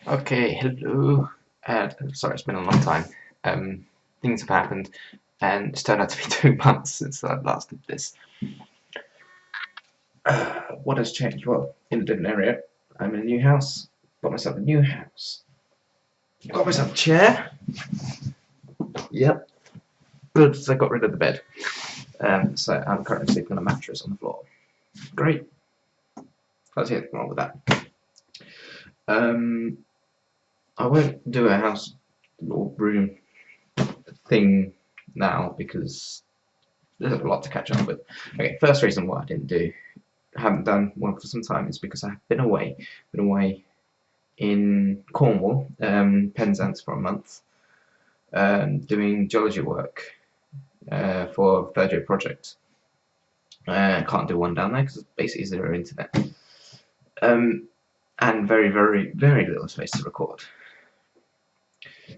Okay, hello. Sorry, it's been a long time. Things have happened, and it's turned out to be 2 months since I last did this. What has changed? Well, in the different area, I'm in a new house. Got myself a new house. Got myself a chair. Yep. Good, so I got rid of the bed. So I'm currently sleeping on a mattress on the floor. Great. Can't see anything wrong with that. I won't do a house or room thing now because there's a lot to catch up with. Okay, first reason why I haven't done one for some time is because I've been away. Been away in Cornwall, Penzance for a month, doing geology work for a third year project. Can't do one down there because it's basically zero internet. And very, very, very little space to record.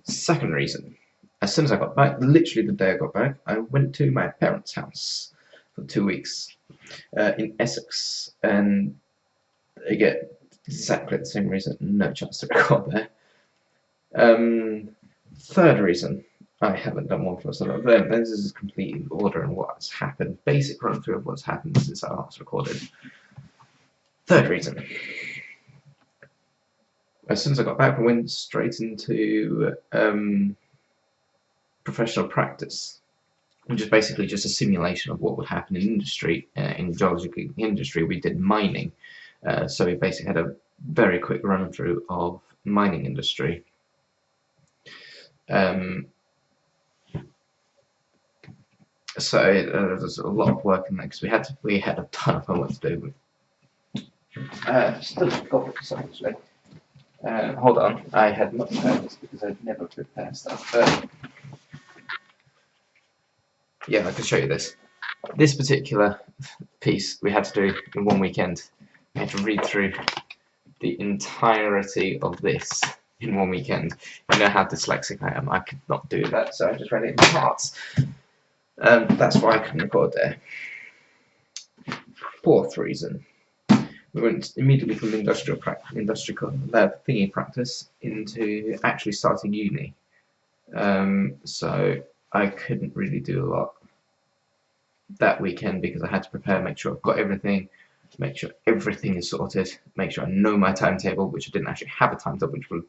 Second reason, as soon as I got back, literally the day I got back, I went to my parents' house for 2 weeks in Essex, and again, exactly the same reason, no chance to record there. Third reason, I haven't done one for so long. This is completely in order and what's happened. Basic run through of what's happened since I last recorded. Third reason, as soon as I got back, I went straight into professional practice, which is basically just a simulation of what would happen in industry. In the geological industry, we did mining, so we basically had a very quick run through of mining industry. So there's a lot of work in there because we had a ton of homework to do. Still got it, so actually. Hold on, I had not prepared this because I'd never prepared stuff. Yeah, I can show you this. This particular piece we had to do in one weekend. We had to read through the entirety of this in one weekend. You know how dyslexic I am. I could not do that, so I just read it in parts. That's why I couldn't record there. Fourth reason, we went immediately from industrial thingy practice into actually starting uni. So I couldn't really do a lot that weekend because I had to prepare, make sure I've got everything, make sure everything is sorted, make sure I know my timetable, which I didn't actually have a timetable, which was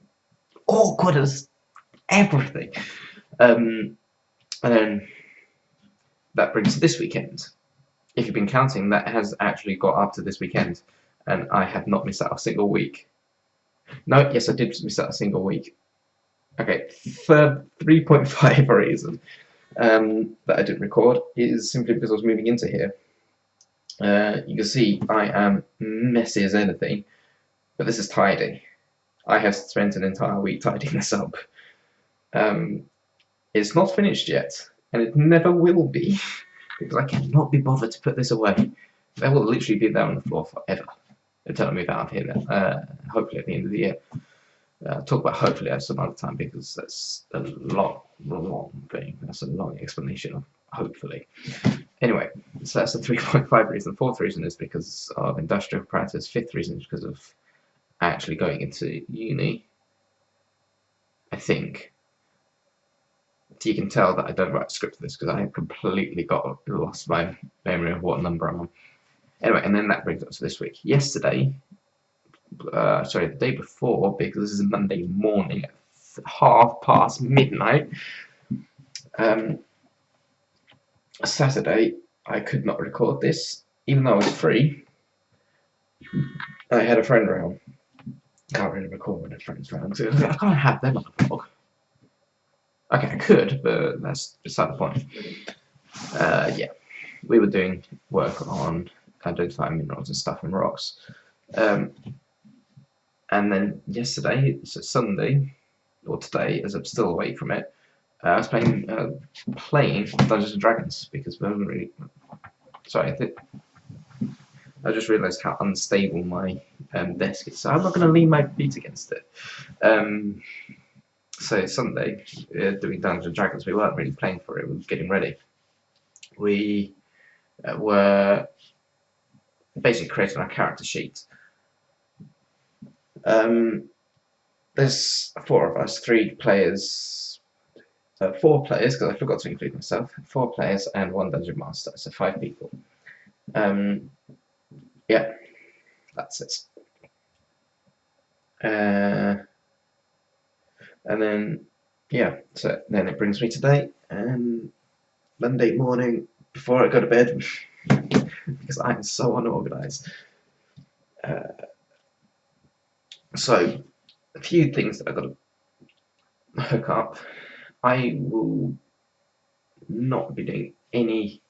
awkward as everything. And then that brings to this weekend. If you've been counting, that has actually got up to this weekend, and I have not missed out a single week. No, yes, I did miss out a single week. Okay, third 3.5 reason that I didn't record is simply because I was moving into here. You can see I am messy as anything, but this is tidy. I have spent an entire week tidying this up. It's not finished yet, and it never will be, because I cannot be bothered to put this away. They will literally be there on the floor forever until I move out of here, hopefully at the end of the year. Talk about hopefully at some other time because that's a long thing. That's a long explanation of hopefully. Anyway, so that's the 3.5 reason. Fourth reason is because of industrial practice. Fifth reason is because of actually going into uni. I think. So you can tell that I don't write a script for this because I have completely lost my memory of what number I'm on. Anyway, and then that brings us to this week. Yesterday, sorry, the day before, because this is a Monday morning at midnight, Saturday, I could not record this, even though I was free. I had a friend around. Can't really record when a friend's around. So I can't have them on the vlog. Okay, I could, but that's beside the point. Yeah, we were doing work on identifying minerals and stuff in rocks. And then yesterday, so Sunday, or today, as I'm still away from it, I was playing Dungeons and Dragons because we haven't really. Sorry, I just realised how unstable my desk is, so I'm not going to lean my feet against it. So Sunday, doing Dungeons and Dragons, we weren't really playing for it. We were getting ready. We were basically creating our character sheet. there's 4 of us, 3 players, 4 players, because I forgot to include myself, 4 players and 1 dungeon master, so 5 people. Yeah, that's it. And then, yeah, so then it brings me today, and Monday morning, before I go to bed, because I'm so unorganized. So, a few things that I've got to hook up. I will not be doing any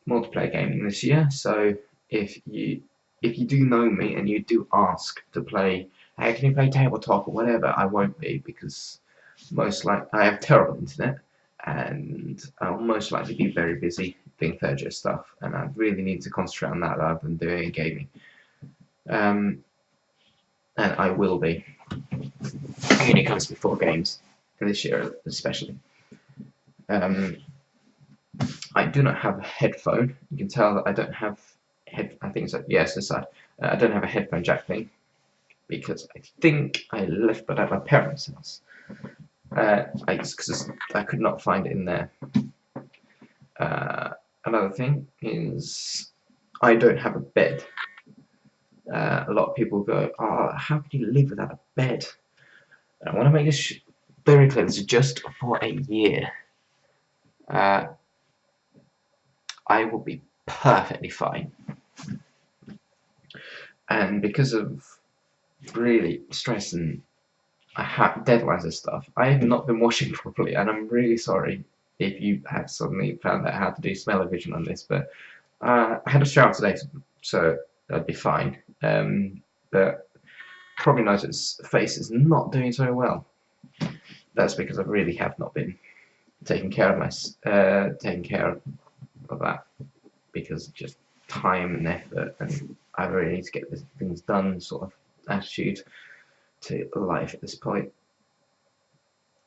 multiplayer gaming this year, so if you do know me and you do ask to play, hey, can you play tabletop or whatever, I won't be, because I have terrible internet, and I'll most likely be very busy doing third year stuff, and I really need to concentrate on that rather than doing gaming. And I will be. Uni comes before games, this year especially. I do not have a headphone. You can tell that I don't have I think it's yes, this side. I don't have a headphone jack thing because I think I left it at my parents' house. Because I could not find it in there. Another thing is I don't have a bed. A lot of people go, "Oh, how can you live without a bed?" And I want to make this very clear. This is just for a year. I will be perfectly fine. And because of really stress and deadlines and stuff, I have not been washing properly, and I'm really sorry if you have suddenly found out how to do smell-o-vision on this, but I had a shower today, so that'd be fine. But probably notice the face is not doing so well. That's because I really have not been taking care of that, because just time and effort, and I really need to get things done sort of attitude to life at this point.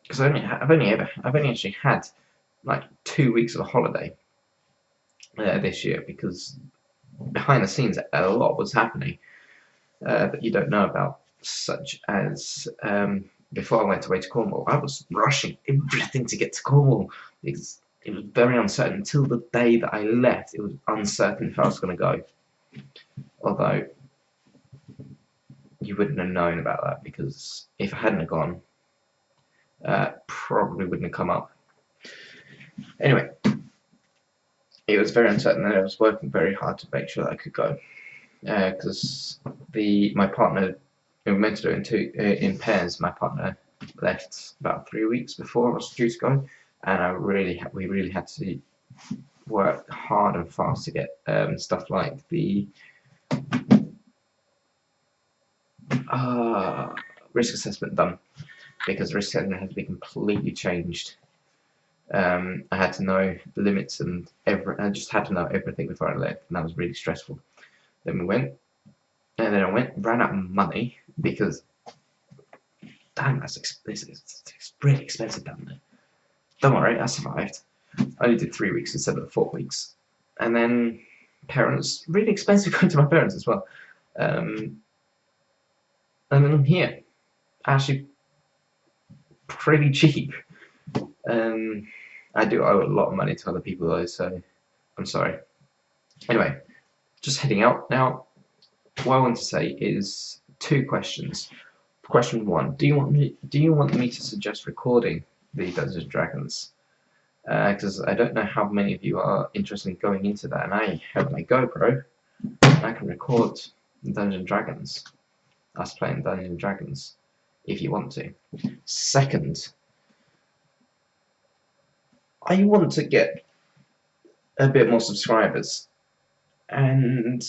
Because I've only actually had like 2 weeks of a holiday this year, because behind the scenes a lot was happening that you don't know about, such as before I went away to Cornwall, I was rushing everything to get to Cornwall because it was very uncertain. Until the day that I left, it was uncertain if I was going to go. Although you wouldn't have known about that, because if I hadn't have gone, probably wouldn't have come up. Anyway, it was very uncertain, and I was working very hard to make sure that I could go, because my partner, we were meant to do it in pairs. My partner left about 3 weeks before I was due to go, and we really had to work hard and fast to get stuff like the risk assessment done, because risk assessment had to be completely changed. I had to know the limits and I just had to know everything before I left, and that was really stressful. Then we went, and then I ran out of money, because damn, it's really expensive down there. Don't worry, I survived. I only did 3 weeks instead of the 4 weeks. And then parents, really expensive going to my parents as well. And then here, actually pretty cheap. I do owe a lot of money to other people though, so I'm sorry. Anyway, just heading out now. What I want to say is 2 questions. Question 1: Do you want me to suggest recording the Dungeons & Dragons? Because I don't know how many of you are interested in going into that, and I have my GoPro, and I can record Dungeons & Dragons, us playing Dungeons & Dragons, if you want to. Second, I want to get a bit more subscribers, and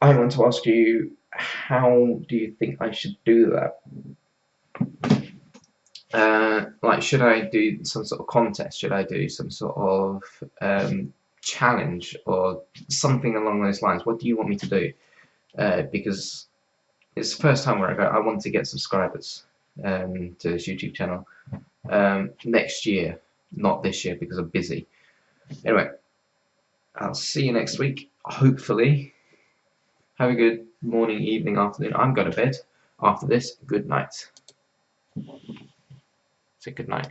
I want to ask you, how do you think I should do that? Like, should I do some sort of contest? Should I do some sort of challenge or something along those lines? What do you want me to do? Because it's the first time where I want to get subscribers to this YouTube channel next year, not this year because I'm busy. Anyway, I'll see you next week, hopefully. Have a good morning, evening, afternoon. I'm going to bed after this. Good night. say good night.